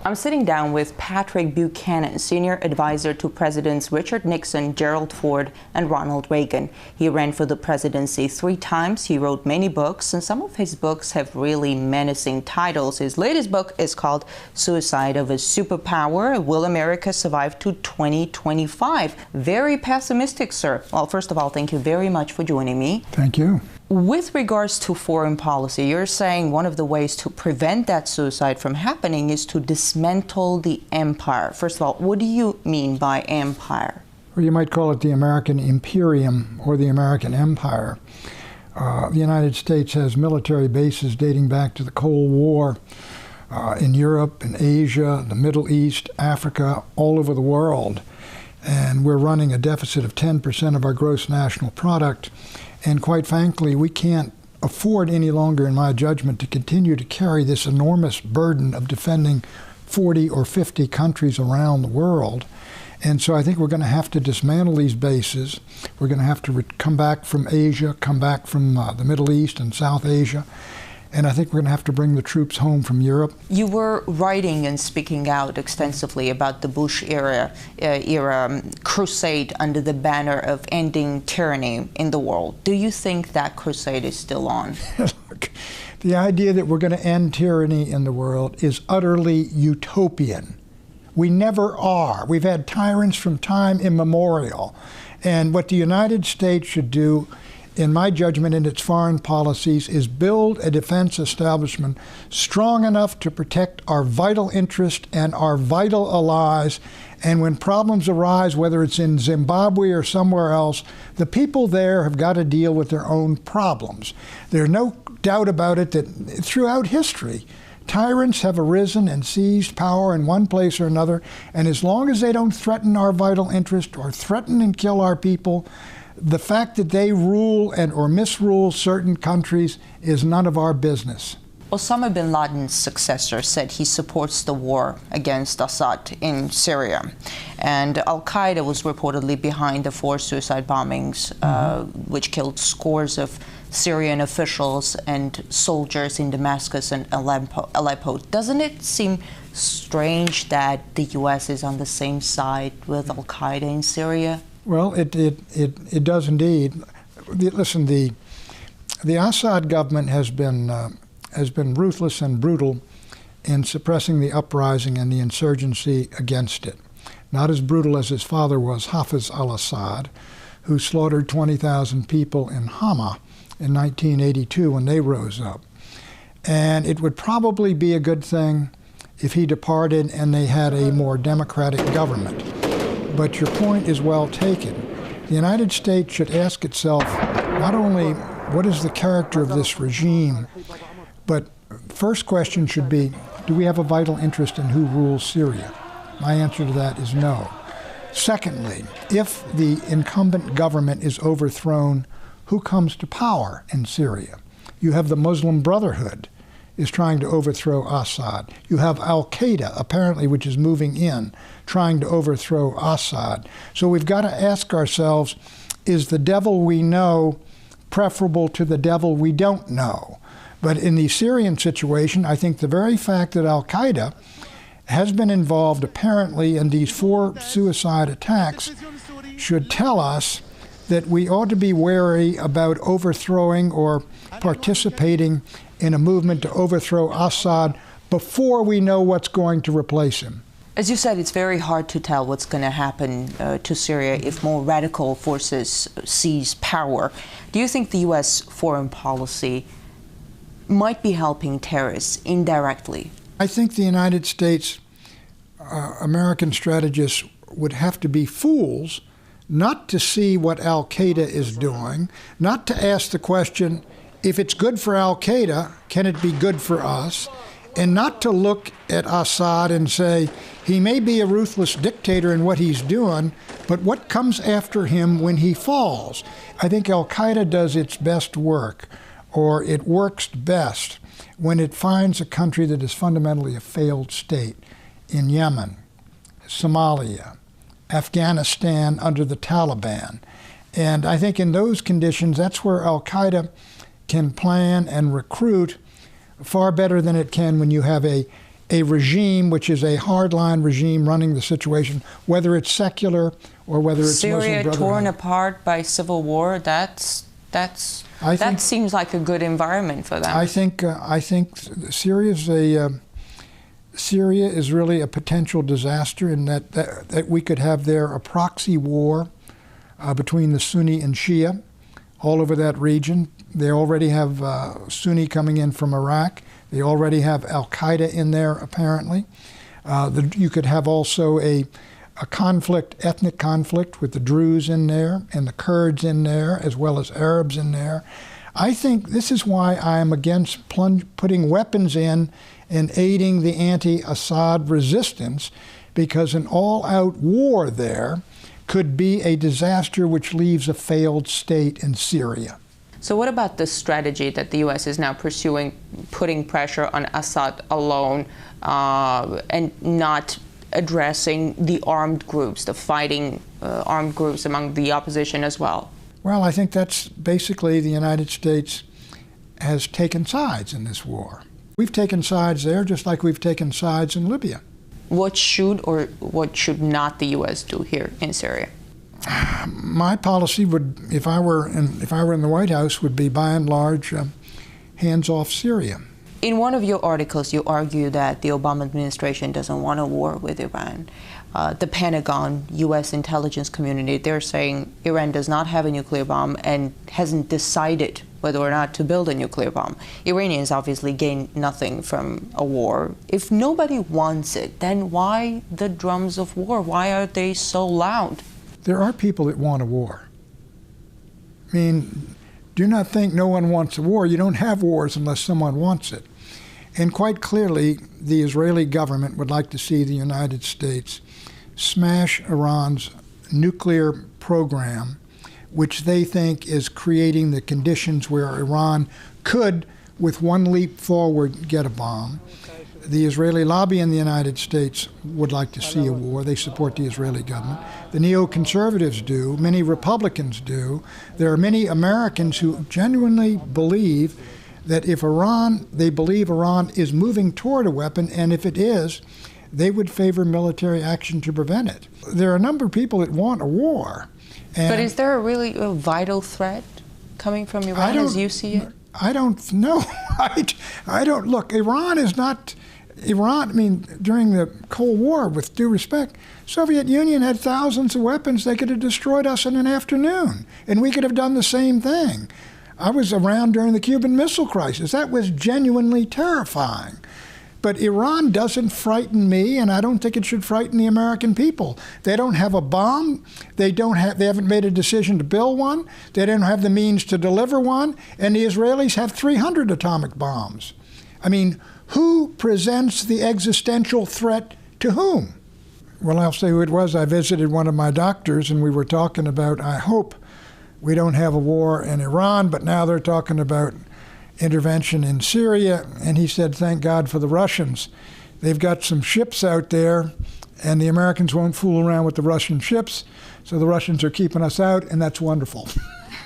I'm sitting down with Patrick Buchanan, senior advisor to Presidents Richard Nixon, Gerald Ford, and Ronald Reagan. He ran for the presidency 3 times. He wrote many books, and some of his books have really menacing titles. His latest book is called Suicide of a Superpower: Will America Survive to 2025? Very pessimistic, sir. Well, first of all, thank you very much for joining me. Thank you. With regards to foreign policy, you're saying one of the ways to prevent that suicide from happening is to dismantle the empire. First of all, what do you mean by empire? Or you might call it the American Imperium or the American Empire. The United States has military bases dating back to the Cold War in Europe, in Asia, the Middle East, Africa, all over the world. And we're running a deficit of 10% of our gross national product. And quite frankly, we can't afford any longer, in my judgment, to continue to carry this enormous burden of defending 40 or 50 countries around the world. And so I think we're going to have to dismantle these bases. We're going to have to come back from Asia, come back from the Middle East and South Asia. And I think we're going to have to bring the troops home from Europe. You were writing and speaking out extensively about the Bush era crusade under the banner of ending tyranny in the world. Do you think that crusade is still on? Look, the idea that we're going to end tyranny in the world is utterly utopian. We never are. We've had tyrants from time immemorial. And what the United States should do, in my judgment, in its foreign policies, is build a defense establishment strong enough to protect our vital interest and our vital allies. And when problems arise, whether it's in Zimbabwe or somewhere else, the people there have got to deal with their own problems. There's no doubt about it that throughout history, tyrants have arisen and seized power in one place or another. And as long as they don't threaten our vital interest or threaten and kill our people, the fact that they rule or misrule certain countries is none of our business. Osama bin Laden's successor said he supports the war against Assad in Syria. And Al-Qaeda was reportedly behind the 4 suicide bombings, which killed scores of Syrian officials and soldiers in Damascus and Aleppo. Doesn't it seem strange that the U.S. is on the same side with Al-Qaeda in Syria? Well, it does indeed. Listen, the Assad government has been ruthless and brutal in suppressing the uprising and the insurgency against it. Not as brutal as his father was, Hafiz al-Assad, who slaughtered 20,000 people in Hama in 1982 when they rose up. And it would probably be a good thing if he departed and they had a more democratic government. But your point is well taken. The United States should ask itself not only what is the character of this regime, but first question should be, do we have a vital interest in who rules Syria? My answer to that is no. Secondly, if the incumbent government is overthrown, who comes to power in Syria? You have the Muslim Brotherhood is trying to overthrow Assad. You have Al-Qaeda, apparently, which is moving in, trying to overthrow Assad. So we've got to ask ourselves, is the devil we know preferable to the devil we don't know? But in the Syrian situation, I think the very fact that Al-Qaeda has been involved, apparently, in these 4 suicide attacks should tell us that we ought to be wary about overthrowing or participating in a movement to overthrow Assad before we know what's going to replace him. As you said, it's very hard to tell what's going to happen to Syria if more radical forces seize power. Do you think the U.S. foreign policy might be helping terrorists indirectly? I think the United States, American strategists would have to be fools not to see what Al-Qaeda is doing, not to ask the question, if it's good for Al-Qaeda, can it be good for us? And not to look at Assad and say, he may be a ruthless dictator in what he's doing, but what comes after him when he falls? I think Al-Qaeda does its best work, or it works best, when it finds a country that is fundamentally a failed state in Yemen, Somalia, Afghanistan under the Taliban. And I think in those conditions, that's where Al-Qaeda can plan and recruit far better than it can when you have a a regime which is a hardline regime running the situation, whether it's secular or whether it's Muslim Syria Brotherhood. torn apart by civil war. That seems like a good environment for them. I think Syria is really a potential disaster in that we could have there a proxy war between the Sunni and Shia all over that region. They already have Sunni coming in from Iraq. They already have Al-Qaeda in there, apparently. You could have also a conflict, ethnic conflict, with the Druze in there and the Kurds in there, as well as Arabs in there. I think this is why I am against putting weapons in and aiding the anti-Assad resistance, because an all-out war there could be a disaster which leaves a failed state in Syria. So what about the strategy that the U.S. is now pursuing, putting pressure on Assad alone and not addressing the armed groups, the fighting armed groups among the opposition as well? Well, I think that's basically the United States has taken sides in this war. We've taken sides there just like we've taken sides in Libya. What should or what should not the U.S. do here in Syria? My policy would, if I were in the White House, would be by and large hands off Syria. In one of your articles, you argue that the Obama administration doesn't want a war with Iran. The Pentagon, U.S. intelligence community, they're saying Iran does not have a nuclear bomb and hasn't decided whether or not to build a nuclear bomb. Iranians obviously gain nothing from a war. If nobody wants it, then why the drums of war? Why are they so loud? There are people that want a war. I mean, do not think no one wants a war. You don't have wars unless someone wants it. And quite clearly, the Israeli government would like to see the United States smash Iran's nuclear program, which they think is creating the conditions where Iran could, with one leap forward, get a bomb. The Israeli lobby in the United States would like to see a war. They support the Israeli government. The neoconservatives do. Many Republicans do. There are many Americans who genuinely believe that if they believe Iran is moving toward a weapon, and if it is, they would favor military action to prevent it. There are a number of people that want a war. But is there really a vital threat coming from Iran as you see it? I don't know. I don't. Look, Iran is not. Iran, I mean, during the Cold War, with due respect, Soviet Union had thousands of weapons. They could have destroyed us in an afternoon, and we could have done the same thing. I was around during the Cuban Missile Crisis. That was genuinely terrifying. But Iran doesn't frighten me, and I don't think it should frighten the American people. They don't have a bomb. They haven't made a decision to build one. They don't have the means to deliver one. And the Israelis have 300 atomic bombs. I mean, who presents the existential threat to whom? Well, I'll say who it was. I visited one of my doctors, and we were talking about, I hope we don't have a war in Iran, but now they're talking about intervention in Syria, and he said, thank God for the Russians. They've got some ships out there, and the Americans won't fool around with the Russian ships, so the Russians are keeping us out, and that's wonderful.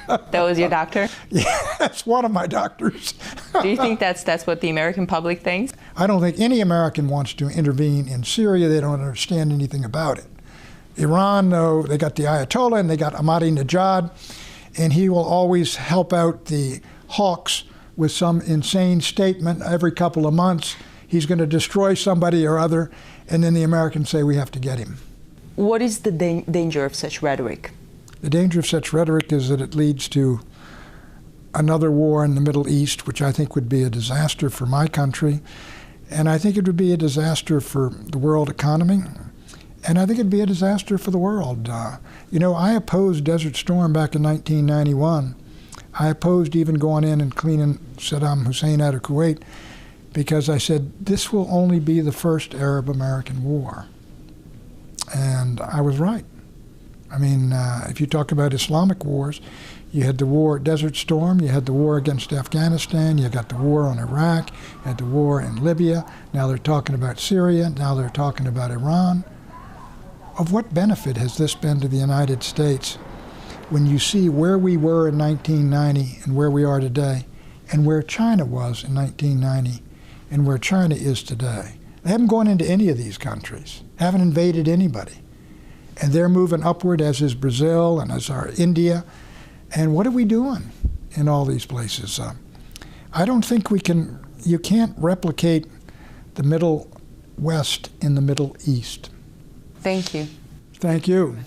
That was your doctor? Yeah, that's one of my doctors. Do you think that's what the American public thinks? I don't think any American wants to intervene in Syria. They don't understand anything about it. Iran, though, they got the Ayatollah, and they got Ahmadinejad, and he will always help out the hawks with some insane statement every couple of months. He's going to destroy somebody or other, and then the Americans say we have to get him. What is the danger of such rhetoric? The danger of such rhetoric is that it leads to another war in the Middle East, which I think would be a disaster for my country, and I think it would be a disaster for the world economy, and I think it would be a disaster for the world. You know, I opposed Desert Storm back in 1991. I opposed even going in and cleaning Saddam Hussein out of Kuwait because I said this will only be the first Arab-American war. And I was right. I mean, if you talk about Islamic wars, you had the war at Desert Storm, you had the war against Afghanistan, you got the war on Iraq, you had the war in Libya, now they're talking about Syria, now they're talking about Iran. Of what benefit has this been to the United States when you see where we were in 1990 and where we are today, and where China was in 1990 and where China is today? They haven't gone into any of these countries, haven't invaded anybody. And they're moving upward, as is Brazil and as are India. And what are we doing in all these places? I don't think you can't replicate the Middle West in the Middle East. Thank you. Thank you.